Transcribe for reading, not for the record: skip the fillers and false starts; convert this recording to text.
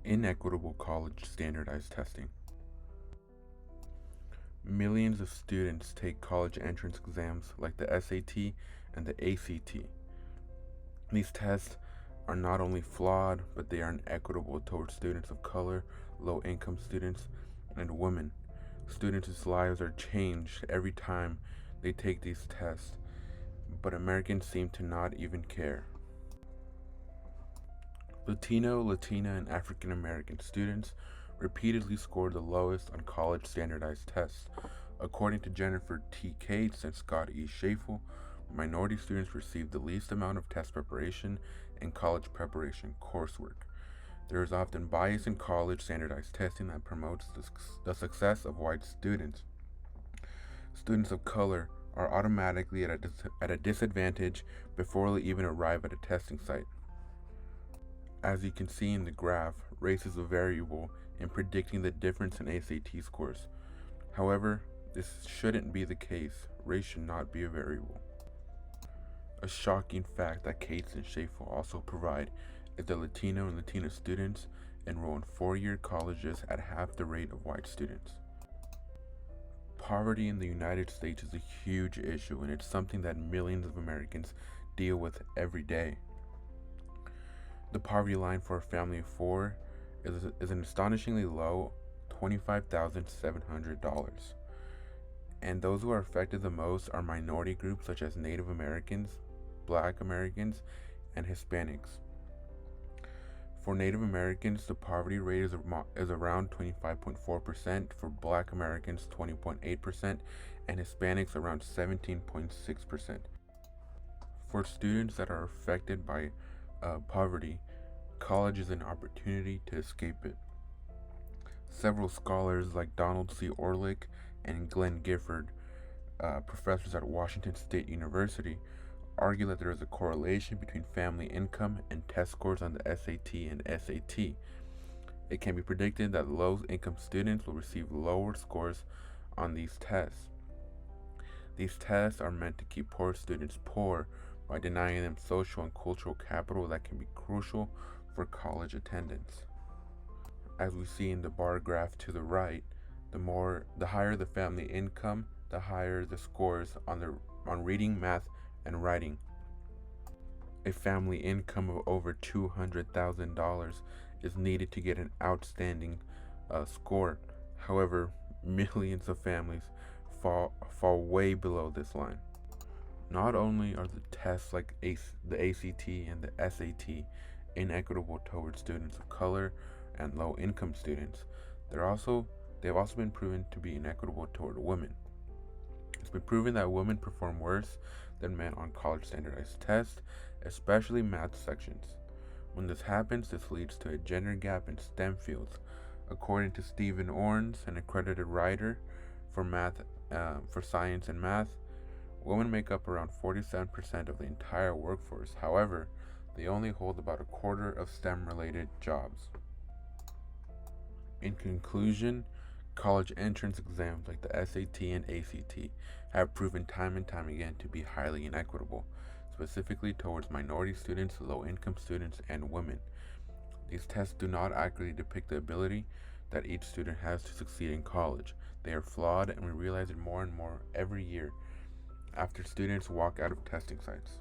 Inequitable college standardized testing. Millions of students take college entrance exams like the SAT and the ACT. These tests are not only flawed, but they are inequitable towards students of color, low income students, and women. Students' lives are changed every time they take these tests, but Americans seem to not even care. Latino, Latina, and African American students repeatedly scored the lowest on college standardized tests. According to Jennifer T. Cates and Scott E. Schafel, minority students receive the least amount of test preparation and college preparation coursework. There is often bias in college standardized testing that promotes the success of white students. Students of color are automatically at a disadvantage before they even arrive at a testing site. As you can see in the graph, race is a variable in predicting the difference in ACT scores. However, this shouldn't be the case. Race should not be a variable. A shocking fact that Cates and Schafel also provide is that Latino and Latina students enroll in four-year colleges at half the rate of white students. Poverty in the United States is a huge issue, and it's something that millions of Americans deal with every day. The poverty line for a family of four is an astonishingly low $25,700. And those who are affected the most are minority groups such as Native Americans, Black Americans, and Hispanics. For Native Americans, the poverty rate is around 25.4%, for Black Americans 20.8%, and Hispanics around 17.6%. For students that are affected by poverty, college is an opportunity to escape it. Several scholars like Donald C. Orlick and Glenn Gifford, professors at Washington State University, argue that there is a correlation between family income and test scores on the SAT and SAT. It can be predicted that low-income students will receive lower scores on these tests. These tests are meant to keep poor students poor by denying them social and cultural capital that can be crucial for college attendance. As we see in the bar graph to the right, the higher the family income, the higher the scores on reading, math, and writing. A family income of over $200,000 is needed to get an outstanding score. However, millions of families fall way below this line. Not only are the tests like the ACT and the SAT inequitable towards students of color and low-income students, they have also been proven to be inequitable toward women. It's been proven that women perform worse than men on college standardized tests, especially math sections. When this happens, this leads to a gender gap in STEM fields. According to Stephen Orns, an accredited writer for science and math, women make up around 47% of the entire workforce. However, they only hold about a quarter of STEM-related jobs. In conclusion, college entrance exams like the SAT and ACT have proven time and time again to be highly inequitable, specifically towards minority students, low-income students, and women. These tests do not accurately depict the ability that each student has to succeed in college. They are flawed, and we realize it more and more every year after students walk out of testing sites.